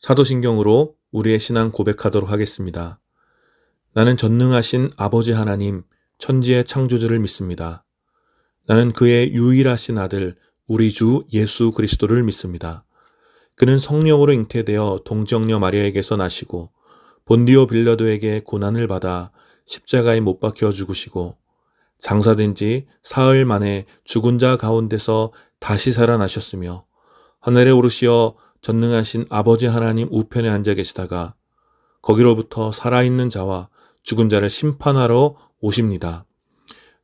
사도신경으로 우리의 신앙 고백하도록 하겠습니다. 나는 전능하신 아버지 하나님, 천지의 창조주를 믿습니다. 나는 그의 유일하신 아들, 우리 주 예수 그리스도를 믿습니다. 그는 성령으로 잉태되어 동정녀 마리아에게서 나시고 본디오 빌라도에게 고난을 받아 십자가에 못 박혀 죽으시고 장사된 지 사흘 만에 죽은 자 가운데서 다시 살아나셨으며 하늘에 오르시어 전능하신 아버지 하나님 우편에 앉아 계시다가 거기로부터 살아있는 자와 죽은 자를 심판하러 오십니다.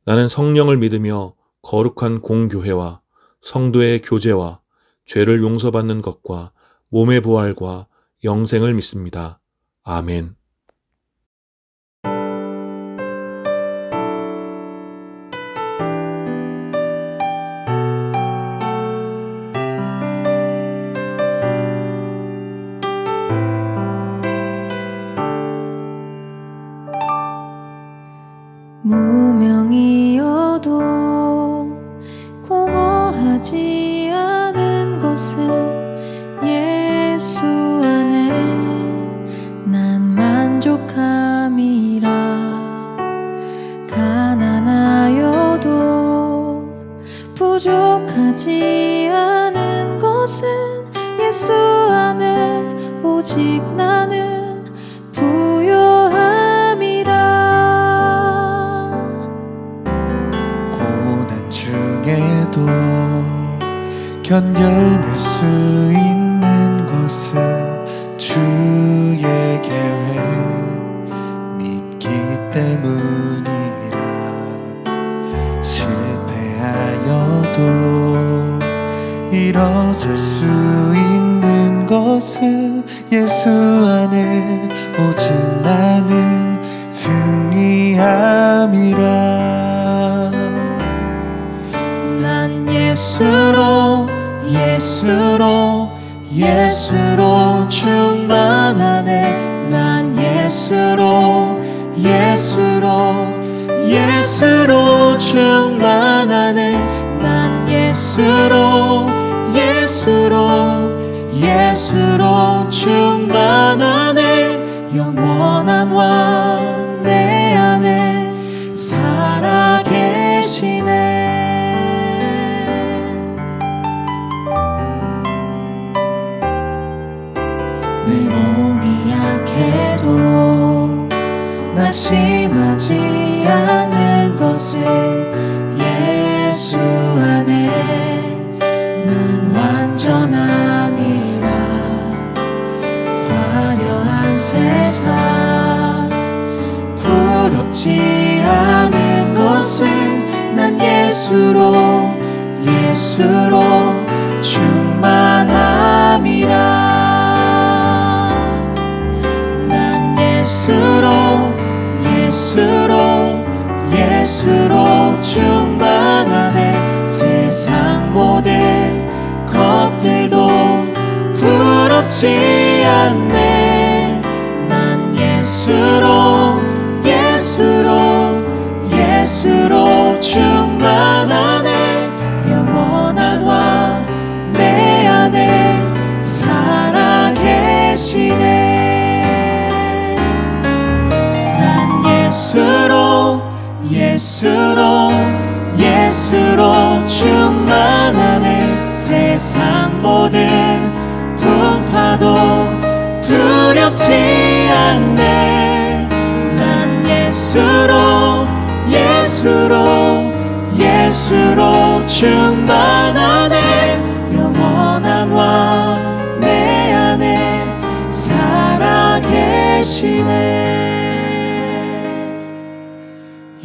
나는 성령을 믿으며 거룩한 공교회와 성도의 교제와 죄를 용서받는 것과 몸의 부활과 영생을 믿습니다. 아멘. 무명이어도 공허하지 않은 것은 예수 안에 난 만족함이라. 가난하여도 부족하지 않은 것은 예수 안에 오직 나는 부요함이라. 중에도 견뎌낼 수 있는 것은 주의 계획 믿기 때문이라. 실패하여도 일어설 수 있는 것은 예수 안에 오직 나는 승리함이라. 예수로 충만하네. 난 예수로 충만하네. 난 예수로 충만하네. 영원한 왕 내 안에 살아계시네. 내 몸이 약해도 낙심하지 않는 것은 예수 안에 난 완전함이라. 화려한 세상 부럽지 않은 것은 난 예수로 충만함이라. 예수로 충만하네. 세상 모든 것들도 부럽지 않네. 난 예수로 충만하네. 영원한 왕 내 안에 살아계시네. 난 예수로 충만하네. 세상 모든 풍파도 두렵지 않네. 난 예수로 충만하네. 영원한 왕 내 안에 살아계시네.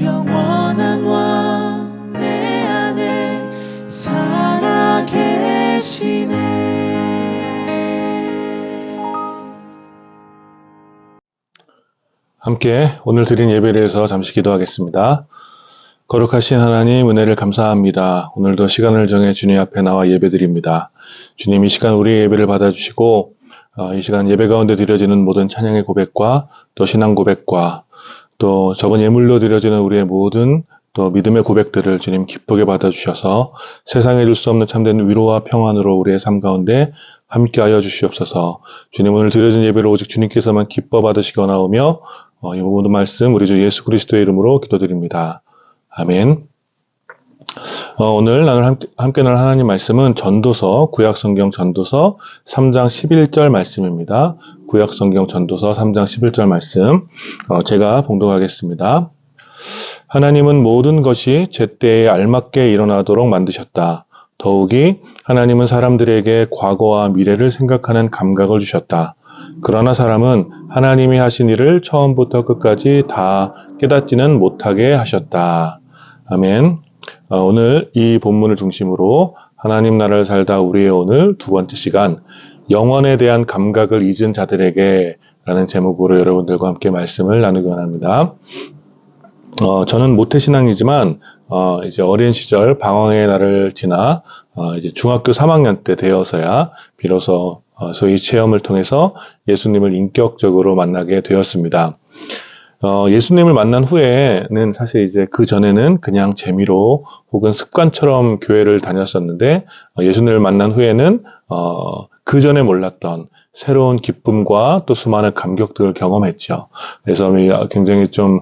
영원한 왕 내 안에 살아계시네. 함께 오늘 드린 예배에 대해서 잠시 기도하겠습니다. 거룩하신 하나님, 은혜를 감사합니다. 오늘도 시간을 정해 주님 앞에 나와 예배드립니다. 주님, 이 시간 우리의 예배를 받아주시고 이 시간 예배 가운데 드려지는 모든 찬양의 고백과 또 신앙 고백과 또 적은 예물로 드려지는 우리의 모든 또 믿음의 고백들을 주님 기쁘게 받아주셔서 세상에 줄 수 없는 참된 위로와 평안으로 우리의 삶 가운데 함께하여 주시옵소서. 주님, 오늘 드려진 예배를 오직 주님께서만 기뻐 받으시기 원하오며 이 모든 말씀 우리 주 예수 그리스도의 이름으로 기도드립니다. 아멘. 오늘 나눌 함께 나눌 하나님 말씀은 전도서, 구약성경 전도서 3장 11절 말씀입니다. 구약성경 전도서 3장 11절 말씀 제가 봉독하겠습니다. 하나님은 모든 것이 제때에 알맞게 일어나도록 만드셨다. 더욱이 하나님은 사람들에게 과거와 미래를 생각하는 감각을 주셨다. 그러나 사람은 하나님이 하신 일을 처음부터 끝까지 다 깨닫지는 못하게 하셨다. 아멘. 오늘 이 본문을 중심으로 하나님 나라를 살다 우리의 오늘 두 번째 시간, 영원에 대한 감각을 잊은 자들에게 라는 제목으로 여러분들과 함께 말씀을 나누기 원합니다. 저는 모태신앙이지만 이제 어린 시절 방황의 날을 지나 이제 중학교 3학년 때 되어서야 비로소 소위 체험을 통해서 예수님을 인격적으로 만나게 되었습니다. 예수님을 만난 후에는 사실 이제 그 전에는 그냥 재미로 혹은 습관처럼 교회를 다녔었는데 예수님을 만난 후에는 그 전에 몰랐던 새로운 기쁨과 또 수많은 감격들을 경험했죠. 그래서 굉장히 좀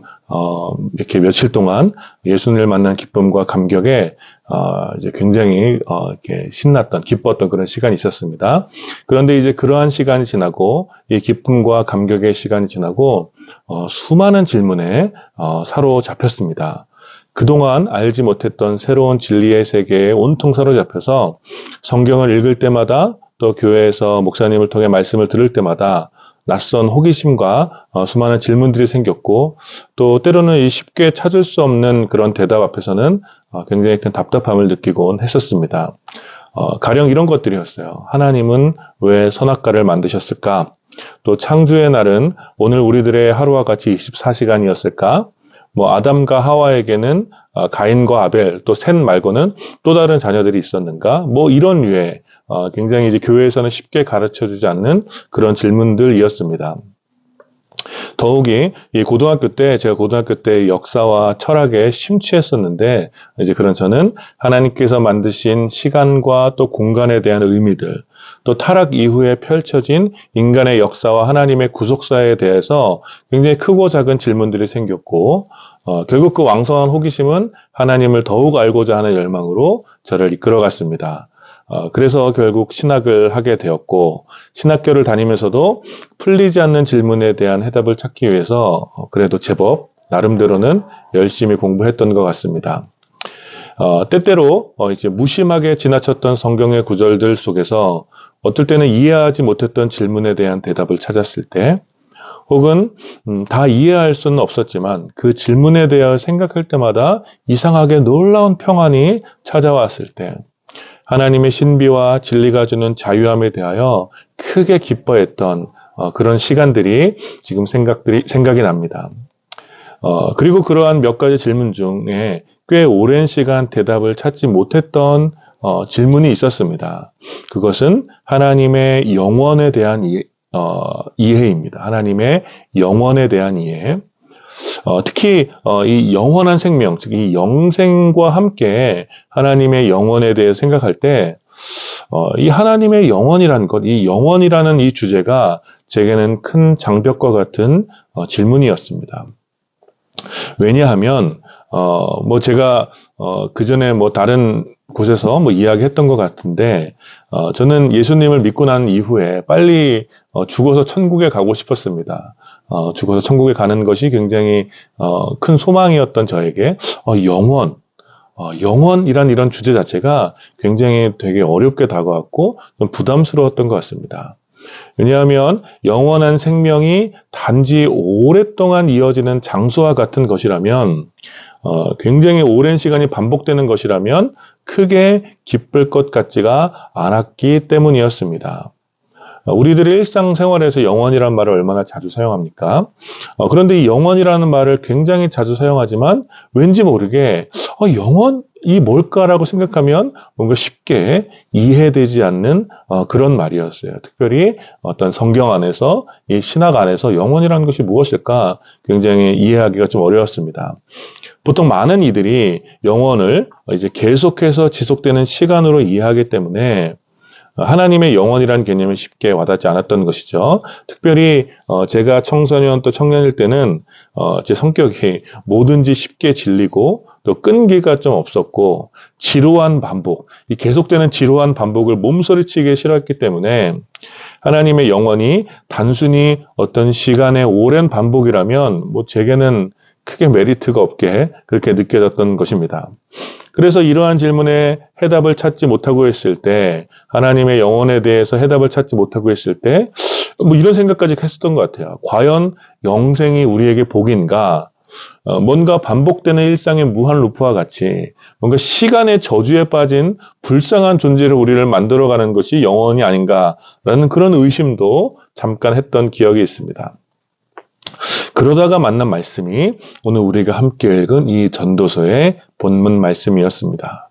이렇게 며칠 동안 예수님을 만난 기쁨과 감격에 이제 굉장히 이렇게 신났던, 기뻤던 그런 시간이 있었습니다. 그런데 이제 그러한 시간이 지나고 이 기쁨과 감격의 시간이 지나고 수많은 질문에 사로잡혔습니다. 그동안 알지 못했던 새로운 진리의 세계에 온통 사로잡혀서 성경을 읽을 때마다 또 교회에서 목사님을 통해 말씀을 들을 때마다 낯선 호기심과 수많은 질문들이 생겼고 또 때로는 쉽게 찾을 수 없는 그런 대답 앞에서는 굉장히 큰 답답함을 느끼곤 했었습니다. 가령 이런 것들이었어요. 하나님은 왜 선악과를 만드셨을까? 또 창조의 날은 오늘 우리들의 하루와 같이 24시간이었을까? 아담과 하와에게는 가인과 아벨, 또 셋 말고는 또 다른 자녀들이 있었는가? 이런 류의 굉장히 이제 교회에서는 쉽게 가르쳐주지 않는 그런 질문들이었습니다. 더욱이 제가 고등학교 때 역사와 철학에 심취했었는데 이제 그런 저는 하나님께서 만드신 시간과 또 공간에 대한 의미들, 또 타락 이후에 펼쳐진 인간의 역사와 하나님의 구속사에 대해서 굉장히 크고 작은 질문들이 생겼고 결국 그 왕성한 호기심은 하나님을 더욱 알고자 하는 열망으로 저를 이끌어갔습니다. 그래서 결국 신학을 하게 되었고 신학교를 다니면서도 풀리지 않는 질문에 대한 해답을 찾기 위해서 그래도 제법 나름대로는 열심히 공부했던 것 같습니다. 때때로 이제 무심하게 지나쳤던 성경의 구절들 속에서 어떨 때는 이해하지 못했던 질문에 대한 대답을 찾았을 때 혹은 다 이해할 수는 없었지만 그 질문에 대해 생각할 때마다 이상하게 놀라운 평안이 찾아왔을 때 하나님의 신비와 진리가 주는 자유함에 대하여 크게 기뻐했던 그런 시간들이 지금 생각이 납니다. 그리고 그러한 몇 가지 질문 중에 꽤 오랜 시간 대답을 찾지 못했던 질문이 있었습니다. 그것은 하나님의 영원에 대한 이해입니다. 하나님의 영원에 대한 이해. 특히 이 영원한 생명, 즉 이 영생과 함께 하나님의 영원에 대해 생각할 때 이 하나님의 영원이라는 것, 이 영원이라는 이 주제가 제게는 큰 장벽과 같은 질문이었습니다. 왜냐하면 제가 그 전에 다른 곳에서 이야기했던 것 같은데 저는 예수님을 믿고 난 이후에 빨리 죽어서 천국에 가고 싶었습니다. 죽어서 천국에 가는 것이 굉장히 큰 소망이었던 저에게 영원이란 이런 주제 자체가 굉장히 되게 어렵게 다가왔고 좀 부담스러웠던 것 같습니다. 왜냐하면 영원한 생명이 단지 오랫동안 이어지는 장소와 같은 것이라면 굉장히 오랜 시간이 반복되는 것이라면 크게 기쁠 것 같지가 않았기 때문이었습니다. 우리들의 일상생활에서 영원이라는 말을 얼마나 자주 사용합니까? 그런데 이 영원이라는 말을 굉장히 자주 사용하지만 왠지 모르게 영원이 뭘까라고 생각하면 뭔가 쉽게 이해되지 않는 그런 말이었어요. 특별히 어떤 성경 안에서 이 신학 안에서 영원이라는 것이 무엇일까 굉장히 이해하기가 좀 어려웠습니다. 보통 많은 이들이 영원을 이제 계속해서 지속되는 시간으로 이해하기 때문에 하나님의 영원이라는 개념이 쉽게 와닿지 않았던 것이죠. 특별히 제가 청소년 또 청년일 때는 제 성격이 뭐든지 쉽게 질리고 또 끈기가 좀 없었고 지루한 반복, 이 계속되는 지루한 반복을 몸서리치게 싫어했기 때문에 하나님의 영원이 단순히 어떤 시간의 오랜 반복이라면 뭐 제게는 크게 메리트가 없게 그렇게 느껴졌던 것입니다. 그래서 이러한 질문에 해답을 찾지 못하고 있을 때, 하나님의 영혼에 대해서 해답을 찾지 못하고 있을 때, 뭐 이런 생각까지 했었던 것 같아요. 과연 영생이 우리에게 복인가? 뭔가 반복되는 일상의 무한 루프와 같이 뭔가 시간의 저주에 빠진 불쌍한 존재로 우리를 만들어가는 것이 영혼이 아닌가라는 그런 의심도 잠깐 했던 기억이 있습니다. 그러다가 만난 말씀이 오늘 우리가 함께 읽은 이 전도서의 본문 말씀이었습니다.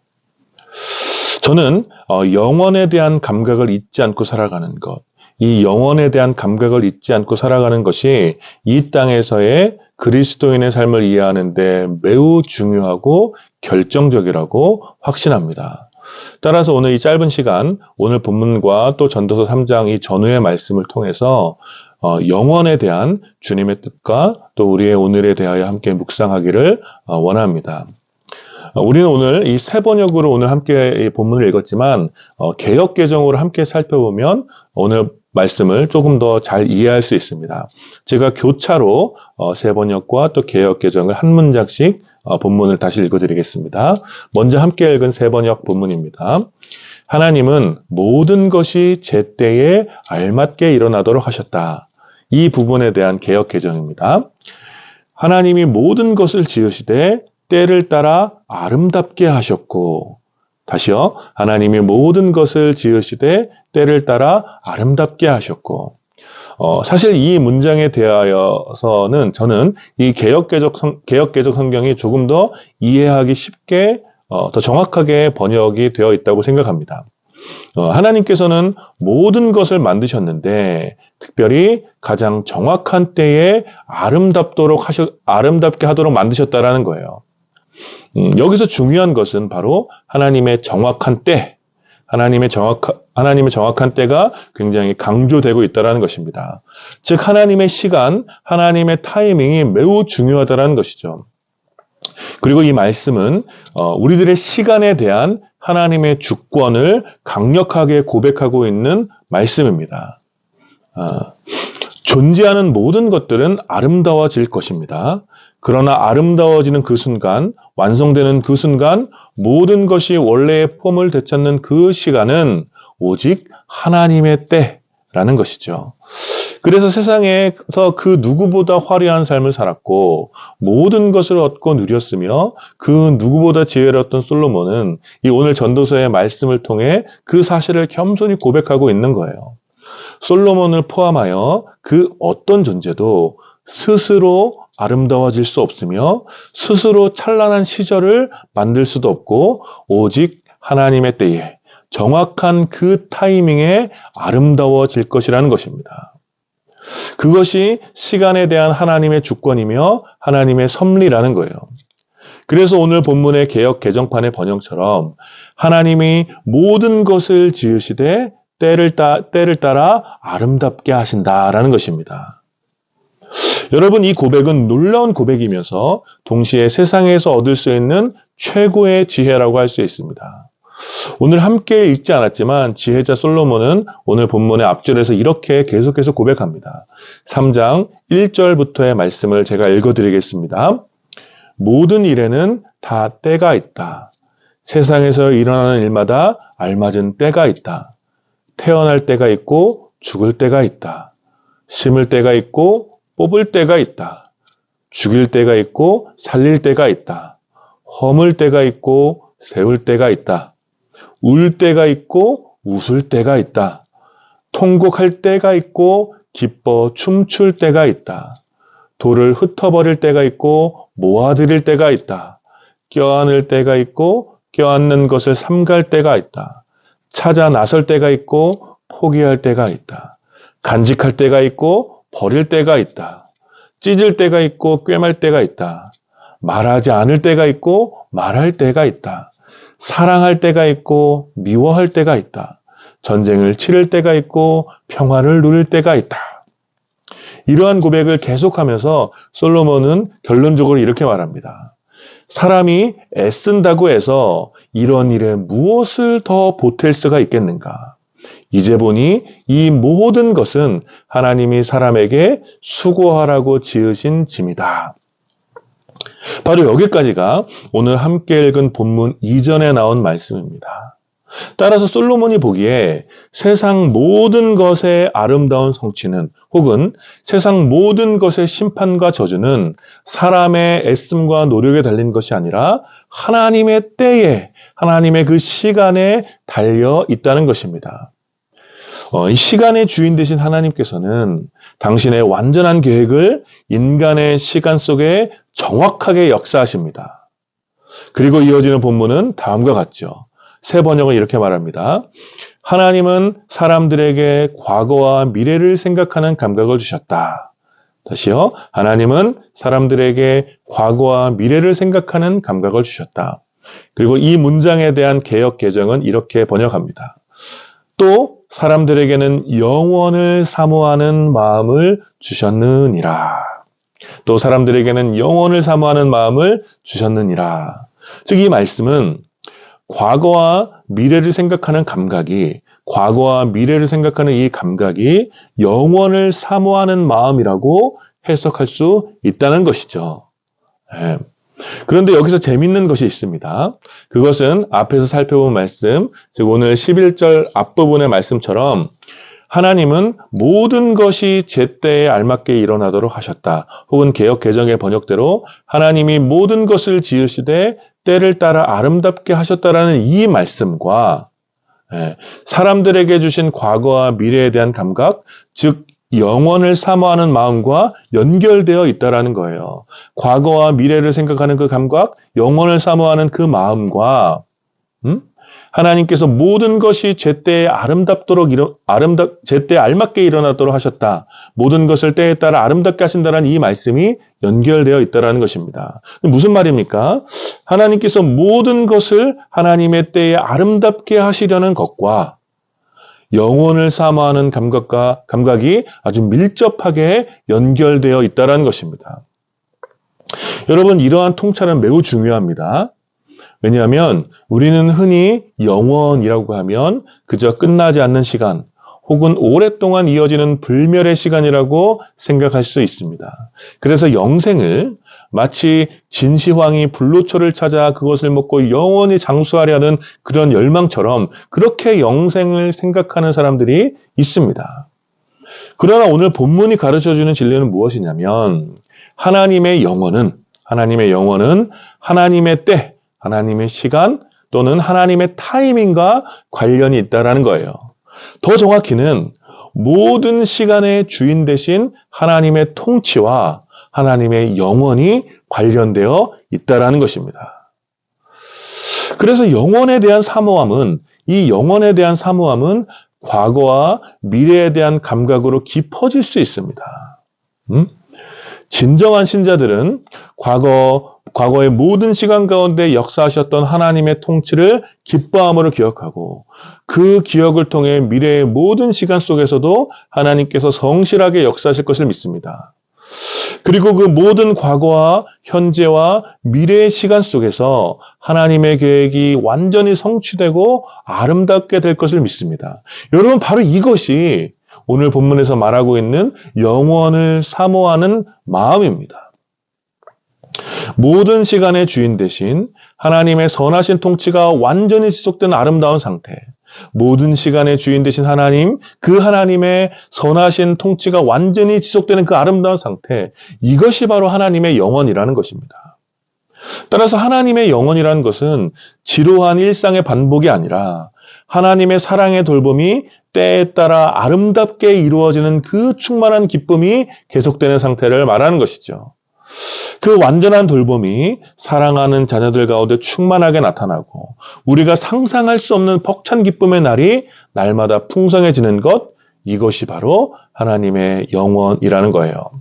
저는 영혼에 대한 감각을 잊지 않고 살아가는 것, 이 영혼에 대한 감각을 잊지 않고 살아가는 것이 이 땅에서의 그리스도인의 삶을 이해하는 데 매우 중요하고 결정적이라고 확신합니다. 따라서 오늘 이 짧은 시간, 오늘 본문과 또 전도서 3장 이 전후의 말씀을 통해서 영혼에 대한 주님의 뜻과 또 우리의 오늘에 대하여 함께 묵상하기를 원합니다. 우리는 오늘 이 세 번역으로 오늘 함께 이 본문을 읽었지만 개역 개정으로 함께 살펴보면 오늘 말씀을 조금 더 잘 이해할 수 있습니다. 제가 교차로 세 번역과 또 개역 개정을 한 문장씩 본문을 다시 읽어드리겠습니다. 먼저 함께 읽은 세 번역 본문입니다. 하나님은 모든 것이 제때에 알맞게 일어나도록 하셨다. 이 부분에 대한 개역 개정입니다. 하나님이 모든 것을 지으시되 때를 따라 아름답게 하셨고, 다시요. 하나님이 모든 것을 지으시되 때를 따라 아름답게 하셨고, 사실 이 문장에 대하여서는 저는 이 개역개적 성경이 조금 더 이해하기 쉽게 더 정확하게 번역이 되어 있다고 생각합니다. 하나님께서는 모든 것을 만드셨는데 특별히 가장 정확한 때에 아름답게 하도록 만드셨다라는 거예요. 여기서 중요한 것은 바로 하나님의 정확한 때, 하나님의 정확한 때가 굉장히 강조되고 있다는 것입니다. 즉 하나님의 시간, 하나님의 타이밍이 매우 중요하다는 것이죠. 그리고 이 말씀은 우리들의 시간에 대한 하나님의 주권을 강력하게 고백하고 있는 말씀입니다. 존재하는 모든 것들은 아름다워질 것입니다. 그러나 아름다워지는 그 순간, 완성되는 그 순간 모든 것이 원래의 폼을 되찾는 그 시간은 오직 하나님의 때라는 것이죠. 그래서 세상에서 그 누구보다 화려한 삶을 살았고 모든 것을 얻고 누렸으며 그 누구보다 지혜로웠던 솔로몬은 이 오늘 전도서의 말씀을 통해 그 사실을 겸손히 고백하고 있는 거예요. 솔로몬을 포함하여 그 어떤 존재도 스스로 아름다워질 수 없으며 스스로 찬란한 시절을 만들 수도 없고 오직 하나님의 때에 정확한 그 타이밍에 아름다워질 것이라는 것입니다. 그것이 시간에 대한 하나님의 주권이며 하나님의 섭리라는 거예요. 그래서 오늘 본문의 개역 개정판의 번역처럼 하나님이 모든 것을 지으시되 때를 따라 아름답게 하신다라는 것입니다. 여러분, 이 고백은 놀라운 고백이면서 동시에 세상에서 얻을 수 있는 최고의 지혜라고 할 수 있습니다. 오늘 함께 읽지 않았지만 지혜자 솔로몬은 오늘 본문의 앞절에서 이렇게 계속해서 고백합니다. 3장 1절부터의 말씀을 제가 읽어드리겠습니다. 모든 일에는 다 때가 있다. 세상에서 일어나는 일마다 알맞은 때가 있다. 태어날 때가 있고 죽을 때가 있다. 심을 때가 있고 뽑을 때가 있다. 죽일 때가 있고 살릴 때가 있다. 허물 때가 있고 세울 때가 있다. 울 때가 있고 웃을 때가 있다. 통곡할 때가 있고 기뻐 춤출 때가 있다. 돌을 흩어버릴 때가 있고 모아들일 때가 있다. 껴안을 때가 있고 껴안는 것을 삼갈 때가 있다. 찾아 나설 때가 있고 포기할 때가 있다. 간직할 때가 있고 버릴 때가 있다. 찢을 때가 있고 꿰말 때가 있다. 말하지 않을 때가 있고 말할 때가 있다. 사랑할 때가 있고 미워할 때가 있다. 전쟁을 치를 때가 있고 평화를 누릴 때가 있다. 이러한 고백을 계속하면서 솔로몬은 결론적으로 이렇게 말합니다. 사람이 애쓴다고 해서 이런 일에 무엇을 더 보탤 수가 있겠는가? 이제 보니 이 모든 것은 하나님이 사람에게 수고하라고 지으신 짐이다. 바로 여기까지가 오늘 함께 읽은 본문 이전에 나온 말씀입니다. 따라서 솔로몬이 보기에 세상 모든 것의 아름다운 성취는 혹은 세상 모든 것의 심판과 저주는 사람의 애씀과 노력에 달린 것이 아니라 하나님의 때에, 하나님의 그 시간에 달려 있다는 것입니다. 이 시간의 주인 되신 하나님께서는 당신의 완전한 계획을 인간의 시간 속에 정확하게 역사하십니다. 그리고 이어지는 본문은 다음과 같죠. 새 번역은 이렇게 말합니다. 하나님은 사람들에게 과거와 미래를 생각하는 감각을 주셨다. 다시요. 하나님은 사람들에게 과거와 미래를 생각하는 감각을 주셨다. 그리고 이 문장에 대한 개역 개정은 이렇게 번역합니다. 또 사람들에게는 영원을 사모하는 마음을 주셨느니라. 또 사람들에게는 영원을 사모하는 마음을 주셨느니라. 즉 이 말씀은 과거와 미래를 생각하는 감각이, 과거와 미래를 생각하는 이 감각이 영원을 사모하는 마음이라고 해석할 수 있다는 것이죠. 그런데 여기서 재밌는 것이 있습니다. 그것은 앞에서 살펴본 말씀, 즉 오늘 11절 앞부분의 말씀처럼 하나님은 모든 것이 제때에 알맞게 일어나도록 하셨다. 혹은 개역 개정의 번역대로 하나님이 모든 것을 지으시되 때를 따라 아름답게 하셨다라는 이 말씀과 사람들에게 주신 과거와 미래에 대한 감각, 즉 영원을 사모하는 마음과 연결되어 있다라는 거예요. 과거와 미래를 생각하는 그 감각, 영원을 사모하는 그 마음과 하나님께서 모든 것이 제때에 제때에 알맞게 일어나도록 하셨다. 모든 것을 때에 따라 아름답게 하신다는 이 말씀이 연결되어 있다는 것입니다. 무슨 말입니까? 하나님께서 모든 것을 하나님의 때에 아름답게 하시려는 것과 영혼을 사모하는 감각이 아주 밀접하게 연결되어 있다는 것입니다. 여러분, 이러한 통찰은 매우 중요합니다. 왜냐하면 우리는 흔히 영원이라고 하면 그저 끝나지 않는 시간 혹은 오랫동안 이어지는 불멸의 시간이라고 생각할 수 있습니다. 그래서 영생을 마치 진시황이 불로초를 찾아 그것을 먹고 영원히 장수하려는 그런 열망처럼 그렇게 영생을 생각하는 사람들이 있습니다. 그러나 오늘 본문이 가르쳐주는 진리는 무엇이냐면 하나님의 영혼은 하나님의 때, 하나님의 시간 또는 하나님의 타이밍과 관련이 있다는 거예요. 더 정확히는 모든 시간의 주인 되신 하나님의 통치와 하나님의 영원이 관련되어 있다는 것입니다. 그래서 영원에 대한 사모함은 과거와 미래에 대한 감각으로 깊어질 수 있습니다. 진정한 신자들은 과거의 모든 시간 가운데 역사하셨던 하나님의 통치를 기뻐함으로 기억하고 그 기억을 통해 미래의 모든 시간 속에서도 하나님께서 성실하게 역사하실 것을 믿습니다. 그리고 그 모든 과거와 현재와 미래의 시간 속에서 하나님의 계획이 완전히 성취되고 아름답게 될 것을 믿습니다. 여러분, 바로 이것이 오늘 본문에서 말하고 있는 영원을 사모하는 마음입니다. 모든 시간의 주인 대신 하나님의 선하신 통치가 완전히 지속된 아름다운 상태, 모든 시간의 주인 되신 하나님, 그 하나님의 선하신 통치가 완전히 지속되는 그 아름다운 상태, 이것이 바로 하나님의 영원이라는 것입니다. 따라서 하나님의 영원이라는 것은 지루한 일상의 반복이 아니라 하나님의 사랑의 돌봄이 때에 따라 아름답게 이루어지는 그 충만한 기쁨이 계속되는 상태를 말하는 것이죠. 그 완전한 돌봄이 사랑하는 자녀들 가운데 충만하게 나타나고 우리가 상상할 수 없는 벅찬 기쁨의 날이 날마다 풍성해지는 것, 이것이 바로 하나님의 영원이라는 거예요.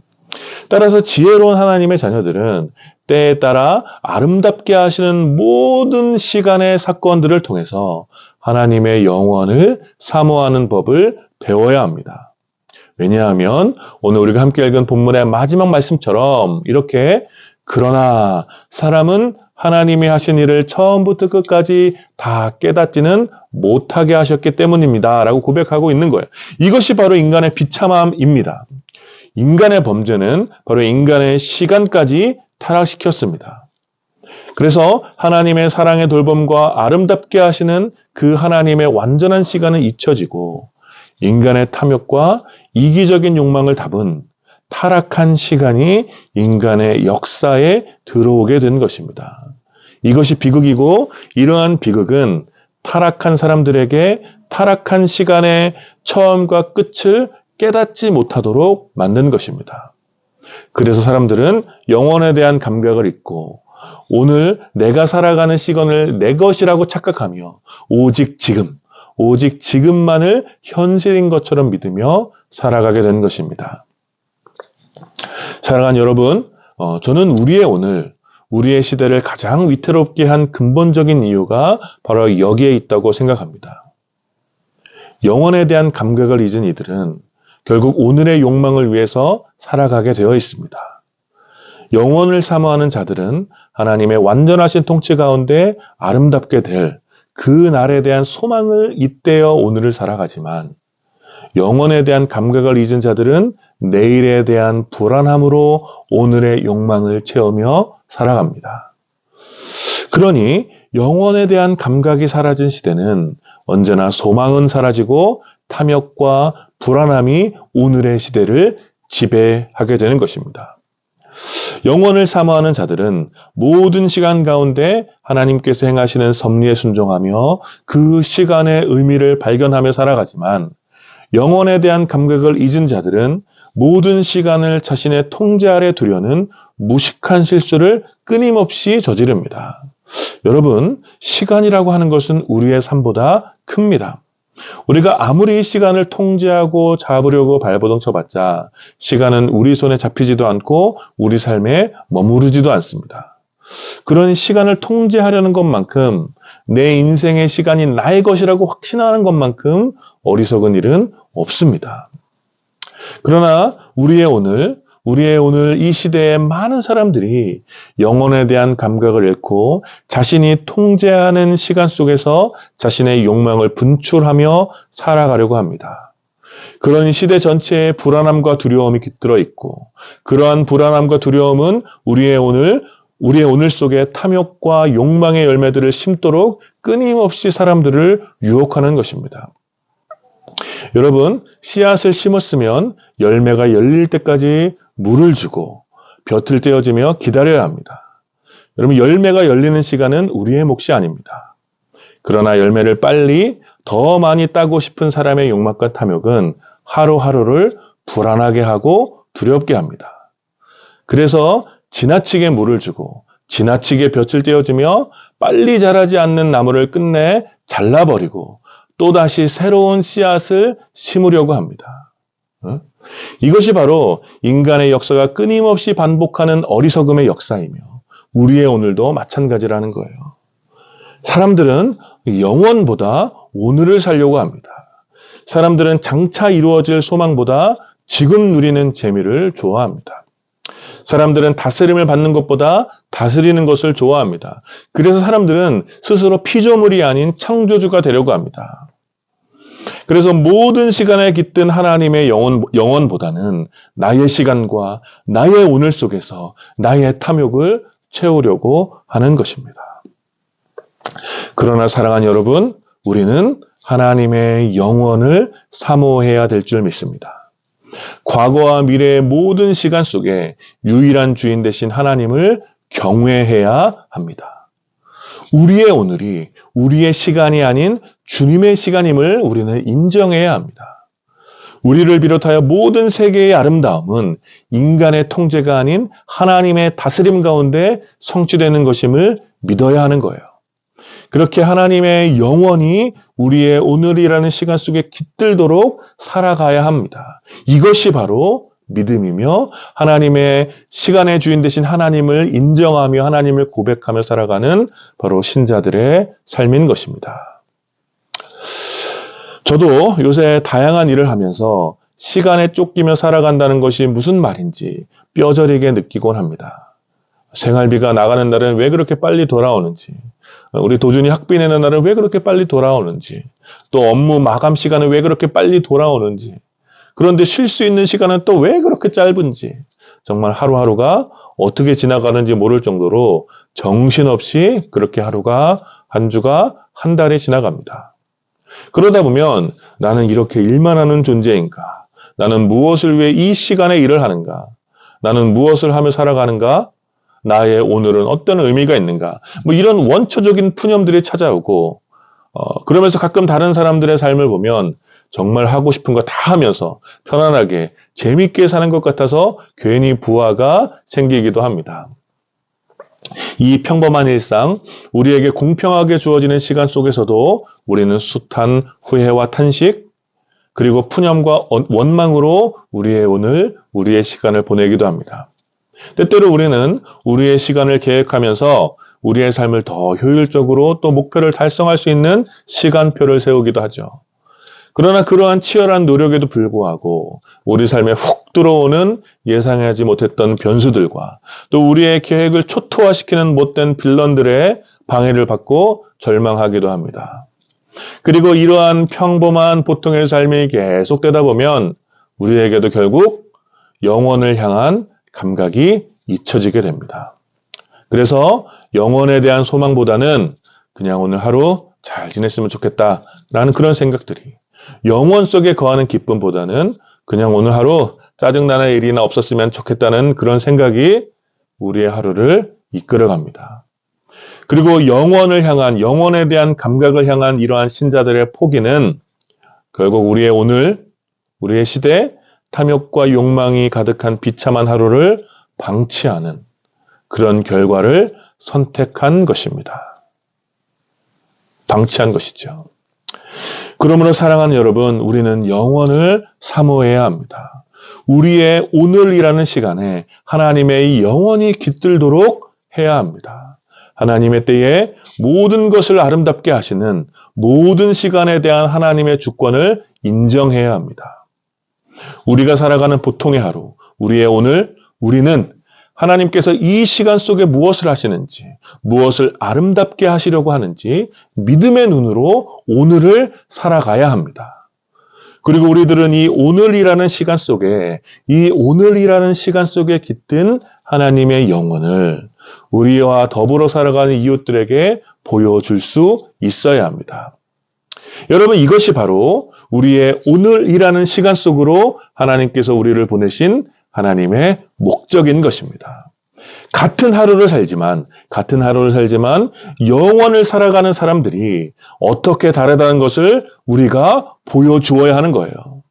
따라서 지혜로운 하나님의 자녀들은 때에 따라 아름답게 하시는 모든 시간의 사건들을 통해서 하나님의 영원을 사모하는 법을 배워야 합니다. 왜냐하면 오늘 우리가 함께 읽은 본문의 마지막 말씀처럼 이렇게 그러나 사람은 하나님이 하신 일을 처음부터 끝까지 다 깨닫지는 못하게 하셨기 때문입니다. 라고 고백하고 있는 거예요. 이것이 바로 인간의 비참함입니다. 인간의 범죄는 바로 인간의 시간까지 타락시켰습니다. 그래서 하나님의 사랑의 돌봄과 아름답게 하시는 그 하나님의 완전한 시간은 잊혀지고 인간의 탐욕과 이기적인 욕망을 담은 타락한 시간이 인간의 역사에 들어오게 된 것입니다. 이것이 비극이고 이러한 비극은 타락한 사람들에게 타락한 시간의 처음과 끝을 깨닫지 못하도록 만든 것입니다. 그래서 사람들은 영혼에 대한 감각을 잊고 오늘 내가 살아가는 시간을 내 것이라고 착각하며 오직 지금만을 현실인 것처럼 믿으며 살아가게 된 것입니다. 사랑하는 여러분, 저는 우리의 시대를 가장 위태롭게 한 근본적인 이유가 바로 여기에 있다고 생각합니다. 영혼에 대한 감각을 잊은 이들은 결국 오늘의 욕망을 위해서 살아가게 되어 있습니다. 영혼을 사모하는 자들은 하나님의 완전하신 통치 가운데 아름답게 될 그 날에 대한 소망을 잇대어 오늘을 살아가지만 영혼에 대한 감각을 잊은 자들은 내일에 대한 불안함으로 오늘의 욕망을 채우며 살아갑니다. 그러니 영혼에 대한 감각이 사라진 시대는 언제나 소망은 사라지고 탐욕과 불안함이 오늘의 시대를 지배하게 되는 것입니다. 영혼을 사모하는 자들은 모든 시간 가운데 하나님께서 행하시는 섭리에 순종하며 그 시간의 의미를 발견하며 살아가지만 영혼에 대한 감각을 잊은 자들은 모든 시간을 자신의 통제 아래 두려는 무식한 실수를 끊임없이 저지릅니다. 여러분, 시간이라고 하는 것은 우리의 삶보다 큽니다. 우리가 아무리 시간을 통제하고 잡으려고 발버둥 쳐봤자 시간은 우리 손에 잡히지도 않고 우리 삶에 머무르지도 않습니다. 그런 시간을 통제하려는 것만큼 내 인생의 시간이 나의 것이라고 확신하는 것만큼 어리석은 일은 없습니다. 그러나 우리의 오늘 이 시대의 많은 사람들이 영혼에 대한 감각을 잃고 자신이 통제하는 시간 속에서 자신의 욕망을 분출하며 살아가려고 합니다. 그런 시대 전체에 불안함과 두려움이 깃들어 있고 그러한 불안함과 두려움은 우리의 오늘 속에 탐욕과 욕망의 열매들을 심도록 끊임없이 사람들을 유혹하는 것입니다. 여러분, 씨앗을 심었으면 열매가 열릴 때까지 물을 주고 볕을 떼어주며 기다려야 합니다. 여러분, 열매가 열리는 시간은 우리의 몫이 아닙니다. 그러나 열매를 빨리 더 많이 따고 싶은 사람의 욕망과 탐욕은 하루하루를 불안하게 하고 두렵게 합니다. 그래서 지나치게 물을 주고 지나치게 볕을 떼어주며 빨리 자라지 않는 나무를 끝내 잘라버리고 또다시 새로운 씨앗을 심으려고 합니다. 이것이 바로 인간의 역사가 끊임없이 반복하는 어리석음의 역사이며 우리의 오늘도 마찬가지라는 거예요. 사람들은 영원보다 오늘을 살려고 합니다. 사람들은 장차 이루어질 소망보다 지금 누리는 재미를 좋아합니다. 사람들은 다스림을 받는 것보다 다스리는 것을 좋아합니다. 그래서 사람들은 스스로 피조물이 아닌 창조주가 되려고 합니다. 그래서 모든 시간에 깃든 하나님의 영혼보다는 나의 시간과 나의 오늘 속에서 나의 탐욕을 채우려고 하는 것입니다. 그러나 사랑하는 여러분, 우리는 하나님의 영원을 사모해야 될 줄 믿습니다. 과거와 미래의 모든 시간 속에 유일한 주인 되신 하나님을 경외해야 합니다. 우리의 오늘이 우리의 시간이 아닌 주님의 시간임을 우리는 인정해야 합니다. 우리를 비롯하여 모든 세계의 아름다움은 인간의 통제가 아닌 하나님의 다스림 가운데 성취되는 것임을 믿어야 하는 거예요. 그렇게 하나님의 영원히 우리의 오늘이라는 시간 속에 깃들도록 살아가야 합니다. 이것이 바로 믿음이며 하나님의 시간의 주인 되신 하나님을 인정하며 하나님을 고백하며 살아가는 바로 신자들의 삶인 것입니다. 저도 요새 다양한 일을 하면서 시간에 쫓기며 살아간다는 것이 무슨 말인지 뼈저리게 느끼곤 합니다. 생활비가 나가는 날은 왜 그렇게 빨리 돌아오는지, 우리 도준이 학비 내는 날은 왜 그렇게 빨리 돌아오는지, 또 업무 마감 시간은 왜 그렇게 빨리 돌아오는지, 그런데 쉴 수 있는 시간은 또 왜 그렇게 짧은지, 정말 하루하루가 어떻게 지나가는지 모를 정도로 정신없이 그렇게 하루가, 한 주가, 한 달이 지나갑니다. 그러다 보면 나는 이렇게 일만 하는 존재인가? 나는 무엇을 위해 이 시간에 일을 하는가? 나는 무엇을 하며 살아가는가? 나의 오늘은 어떤 의미가 있는가? 뭐 이런 원초적인 푸념들이 찾아오고, 그러면서 가끔 다른 사람들의 삶을 보면 정말 하고 싶은 거 다 하면서 편안하게 재밌게 사는 것 같아서 괜히 부하가 생기기도 합니다. 이 평범한 일상, 우리에게 공평하게 주어지는 시간 속에서도 우리는 숱한 후회와 탄식, 그리고 푸념과 원망으로 우리의 오늘, 우리의 시간을 보내기도 합니다. 때때로 우리는 우리의 시간을 계획하면서 우리의 삶을 더 효율적으로 또 목표를 달성할 수 있는 시간표를 세우기도 하죠. 그러나 그러한 치열한 노력에도 불구하고 우리 삶에 훅 들어오는 예상하지 못했던 변수들과 또 우리의 계획을 초토화시키는 못된 빌런들의 방해를 받고 절망하기도 합니다. 그리고 이러한 평범한 보통의 삶이 계속되다 보면 우리에게도 결국 영원을 향한 감각이 잊혀지게 됩니다. 그래서 영원에 대한 소망보다는 그냥 오늘 하루 잘 지냈으면 좋겠다라는 그런 생각들이, 영원 속에 거하는 기쁨보다는 그냥 오늘 하루 짜증나는 일이나 없었으면 좋겠다는 그런 생각이 우리의 하루를 이끌어갑니다. 그리고 영원을 향한, 영원에 대한 감각을 향한 이러한 신자들의 포기는 결국 우리의 오늘, 우리의 시대, 탐욕과 욕망이 가득한 비참한 하루를 방치하는 그런 결과를 선택한 것입니다. 방치한 것이죠. 그러므로 사랑하는 여러분, 우리는 영원을 사모해야 합니다. 우리의 오늘이라는 시간에 하나님의 영원히 깃들도록 해야 합니다. 하나님의 때에 모든 것을 아름답게 하시는 모든 시간에 대한 하나님의 주권을 인정해야 합니다. 우리가 살아가는 보통의 하루, 우리의 오늘, 우리는 하나님께서 이 시간 속에 무엇을 하시는지, 무엇을 아름답게 하시려고 하는지 믿음의 눈으로 오늘을 살아가야 합니다. 그리고 우리들은 이 오늘이라는 시간 속에, 이 오늘이라는 시간 속에 깃든 하나님의 영혼을 우리와 더불어 살아가는 이웃들에게 보여줄 수 있어야 합니다. 여러분, 이것이 바로 우리의 오늘이라는 시간 속으로 하나님께서 우리를 보내신 하나님의 목적인 것입니다. 같은 하루를 살지만 영원을 살아가는 사람들이 어떻게 다르다는 것을 우리가 보여주어야 하는 거예요.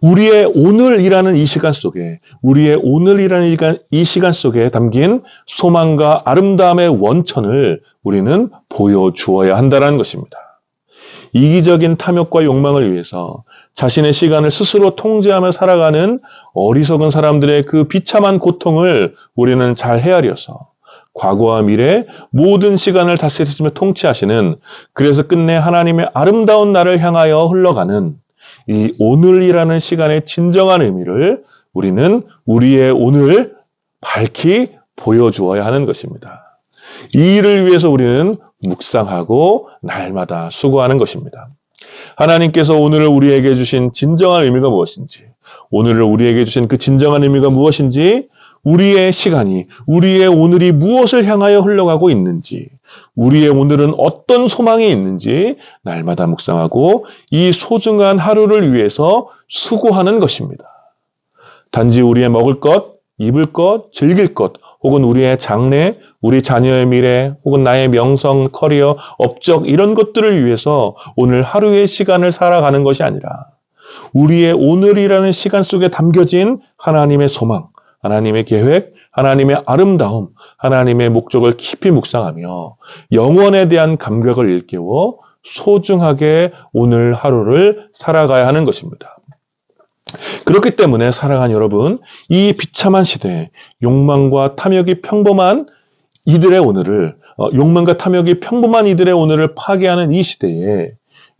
우리의 오늘이라는 이 시간 속에, 우리의 오늘이라는 이 시간 속에 담긴 소망과 아름다움의 원천을 우리는 보여주어야 한다는 것입니다. 이기적인 탐욕과 욕망을 위해서 자신의 시간을 스스로 통제하며 살아가는 어리석은 사람들의 그 비참한 고통을 우리는 잘 헤아려서 과거와 미래 모든 시간을 다스리시며 통치하시는, 그래서 끝내 하나님의 아름다운 날을 향하여 흘러가는 이 오늘이라는 시간의 진정한 의미를 우리는 우리의 오늘 밝히 보여주어야 하는 것입니다. 이 일을 위해서 우리는 묵상하고 날마다 수고하는 것입니다. 하나님께서 오늘을 우리에게 주신 진정한 의미가 무엇인지, 오늘을 우리에게 주신 그 진정한 의미가 무엇인지, 우리의 시간이, 우리의 오늘이 무엇을 향하여 흘러가고 있는지, 우리의 오늘은 어떤 소망이 있는지 날마다 묵상하고 이 소중한 하루를 위해서 수고하는 것입니다. 단지 우리의 먹을 것, 입을 것, 즐길 것, 혹은 우리의 장래, 우리 자녀의 미래, 혹은 나의 명성, 커리어, 업적 이런 것들을 위해서 오늘 하루의 시간을 살아가는 것이 아니라 우리의 오늘이라는 시간 속에 담겨진 하나님의 소망, 하나님의 계획, 하나님의 아름다움, 하나님의 목적을 깊이 묵상하며 영원에 대한 감격을 일깨워 소중하게 오늘 하루를 살아가야 하는 것입니다. 그렇기 때문에 사랑하는 여러분, 이 비참한 시대에 욕망과 탐욕이 평범한 이들의 오늘을 파괴하는 이 시대에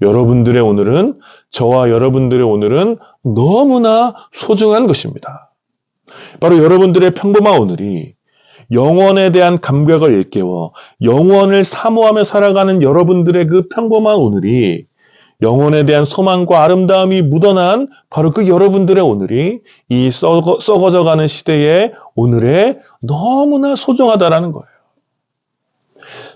여러분들의 오늘은, 저와 여러분들의 오늘은 너무나 소중한 것입니다. 바로 여러분들의 평범한 오늘이 영원에 대한 감각을 일깨워 영원을 사모하며 살아가는 여러분들의 그 평범한 오늘이, 영혼에 대한 소망과 아름다움이 묻어난 바로 그 여러분들의 오늘이 이 썩어져가는 시대의 오늘에 너무나 소중하다라는 거예요.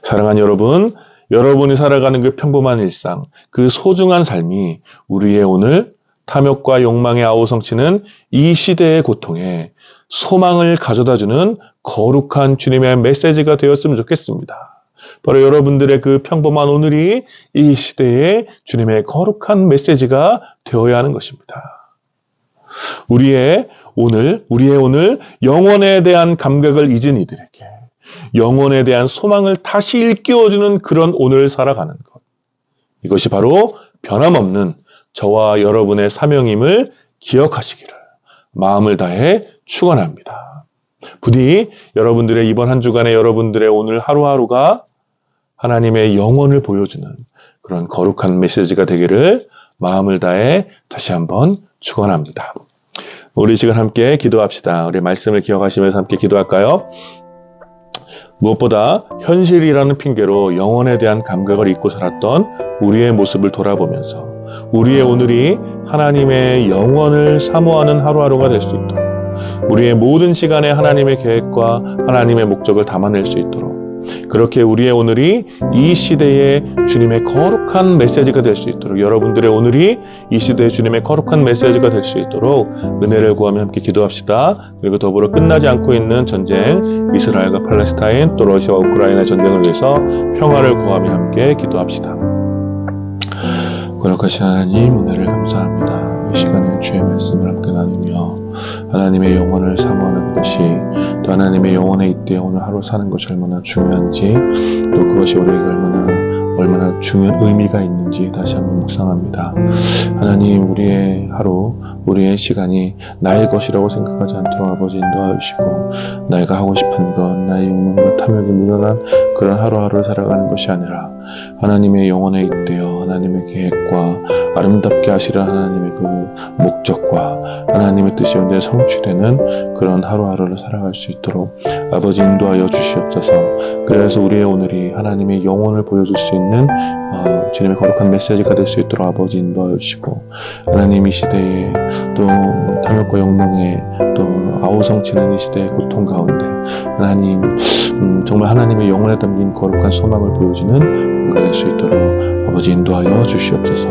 사랑하는 여러분, 여러분이 살아가는 그 평범한 일상, 그 소중한 삶이 우리의 오늘 탐욕과 욕망에 아우성치는 이 시대의 고통에 소망을 가져다주는 거룩한 주님의 메시지가 되었으면 좋겠습니다. 바로 여러분들의 그 평범한 오늘이 이 시대에 주님의 거룩한 메시지가 되어야 하는 것입니다. 우리의 오늘 영혼에 대한 감각을 잊은 이들에게 영혼에 대한 소망을 다시 일깨워주는 그런 오늘을 살아가는 것. 이것이 바로 변함없는 저와 여러분의 사명임을 기억하시기를 마음을 다해 축원합니다. 부디 여러분들의 이번 한 주간의 여러분들의 오늘 하루하루가 하나님의 영혼을 보여주는 그런 거룩한 메시지가 되기를 마음을 다해 다시 한번 축원합니다. 우리 시간 함께 기도합시다. 우리 말씀을 기억하시면서 함께 기도할까요? 무엇보다 현실이라는 핑계로 영혼에 대한 감각을 잊고 살았던 우리의 모습을 돌아보면서 우리의 오늘이 하나님의 영혼을 사모하는 하루하루가 될 수 있도록, 우리의 모든 시간에 하나님의 계획과 하나님의 목적을 담아낼 수 있도록, 그렇게 우리의 오늘이 이 시대에 주님의 거룩한 메시지가 될 수 있도록, 여러분들의 오늘이 이 시대에 주님의 거룩한 메시지가 될 수 있도록 은혜를 구하며 함께 기도합시다. 그리고 더불어 끝나지 않고 있는 전쟁, 이스라엘과 팔레스타인, 또 러시아와 우크라이나 전쟁을 위해서 평화를 구하며 함께 기도합시다. 거룩하신 하나님, 은혜를 감사합니다. 이 시간에 주의 말씀을 함께 나누며 하나님의 영혼을 사모하는 것이, 또 하나님의 영혼에 있되 오늘 하루 사는 것이 얼마나 중요한지, 또 그것이 우리에게 얼마나 중요한 의미가 있는지 다시 한번 묵상합니다. 하나님, 우리의 하루, 우리의 시간이 나의 것이라고 생각하지 않도록 아버지 인도하여 주시고, 내가 하고 싶은 것, 나의 욕망과 탐욕이 묻어난 그런 하루하루를 살아가는 것이 아니라 하나님의 영혼에 있대요 하나님의 계획과 아름답게 하시려 하나님의 그 목적과 하나님의 뜻이 언제 성취되는 그런 하루하루를 살아갈 수 있도록 아버지 인도하여 주시옵소서. 그래서 우리의 오늘이 하나님의 영혼을 보여줄 수 있는 주님의 거룩한 메시지가 될 수 있도록 아버지 인도하여 주시고, 하나님 이 시대에 또 탐욕과 욕망에 또 아우성치는 이 시대의 고통 가운데 하나님 정말 하나님의 영혼에 담긴 거룩한 소망을 보여주는 우리가 될 수 있도록 아버지 인도하여 주시옵소서.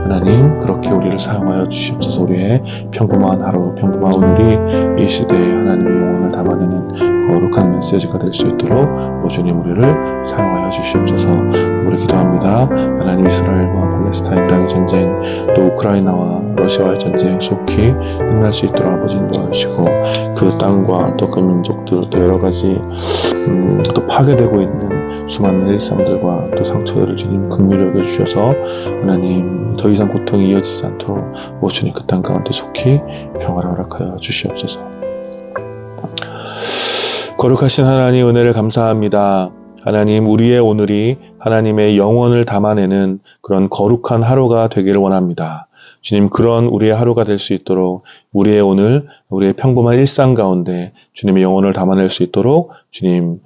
하나님, 그렇게 우리를 사용하여 주시옵소서. 우리의 평범한 하루, 평범한 오늘이 이 시대에 하나님의 영혼을 담아내는 거룩한 메시지가 될 수 있도록 주님 우리를 사용하여 주시옵소서. 우리 기도합니다. 하나님, 이스라엘과 팔레스타인 땅의 전쟁, 또 우크라이나와 러시아와의 전쟁 속히 끝날 수 있도록 아버지 인도하여 주시고, 그 땅과 또 그 민족들, 또 여러 가지 또 파괴되고 있는 수많은 일상들과 또 상처들을 주님 긍휼히 여겨 주셔서 하나님 더 이상 고통이 이어지지 않도록 주님 그 땅 가운데 속히 평화를 허락하여 주시옵소서. 거룩하신 하나님, 은혜를 감사합니다. 하나님, 우리의 오늘이 하나님의 영혼을 담아내는 그런 거룩한 하루가 되기를 원합니다. 주님, 그런 우리의 하루가 될 수 있도록 우리의 오늘, 우리의 평범한 일상 가운데 주님의 영혼을 담아낼 수 있도록 주님,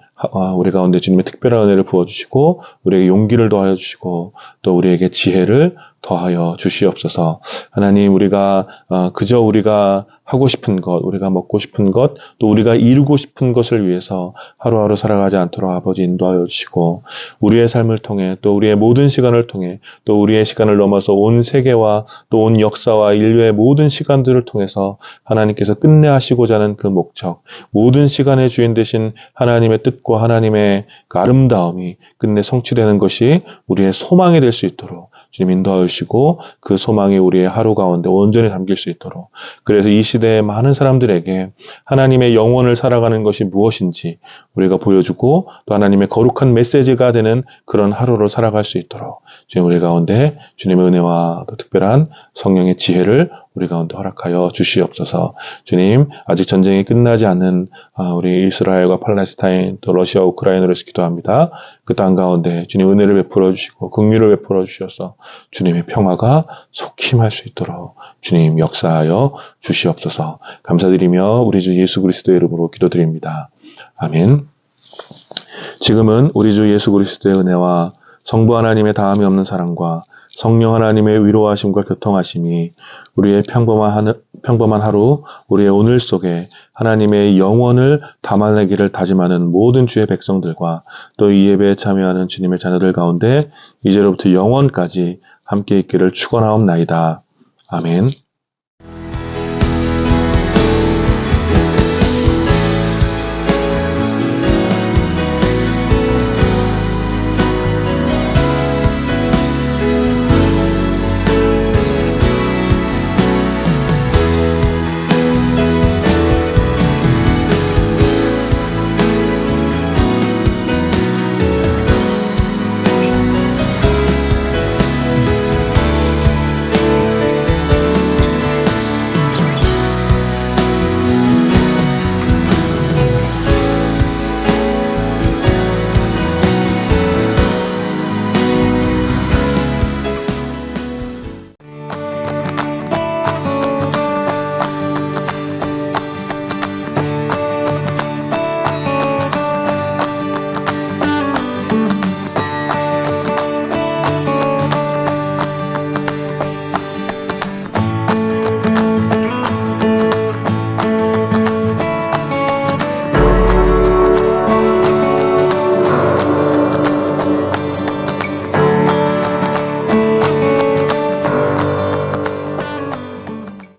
우리 가운데 주님의 특별한 은혜를 부어주시고 우리에게 용기를 더하여 주시고 또 우리에게 지혜를 더하여 주시옵소서. 하나님, 우리가 그저 우리가 하고 싶은 것, 우리가 먹고 싶은 것, 또 우리가 이루고 싶은 것을 위해서 하루하루 살아가지 않도록 아버지 인도하여 주시고, 우리의 삶을 통해 또 우리의 모든 시간을 통해 또 우리의 시간을 넘어서 온 세계와 또 온 역사와 인류의 모든 시간들을 통해서 하나님께서 끝내 하시고자 하는 그 목적, 모든 시간의 주인 되신 하나님의 뜻과 하나님의 그 아름다움이 끝내 성취되는 것이 우리의 소망이 될 수 있도록 주님 인도하여 주시고, 그 소망이 우리의 하루 가운데 온전히 담길 수 있도록, 그래서 이 시대의 많은 사람들에게 하나님의 영혼을 살아가는 것이 무엇인지 우리가 보여주고 또 하나님의 거룩한 메시지가 되는 그런 하루로 살아갈 수 있도록 주님 우리 가운데 주님의 은혜와 또 특별한 성령의 지혜를 우리 가운데 허락하여 주시옵소서. 주님, 아직 전쟁이 끝나지 않는 우리 이스라엘과 팔레스타인 또 러시아 우크라이나를 위해서 기도합니다. 그 땅 가운데 주님 은혜를 베풀어 주시고 긍휼을 베풀어 주셔서 주님의 평화가 속히 임할 수 있도록 주님 역사하여 주시옵소서. 감사드리며 우리 주 예수 그리스도의 이름으로 기도드립니다. 아멘. 지금은 우리 주 예수 그리스도의 은혜와 성부 하나님의 다함이 없는 사랑과 성령 하나님의 위로하심과 교통하심이 우리의 평범한 하루, 우리의 오늘 속에 하나님의 영원을 담아내기를 다짐하는 모든 주의 백성들과 또 이 예배에 참여하는 주님의 자녀들 가운데 이제로부터 영원까지 함께 있기를 축원하옵나이다. 아멘.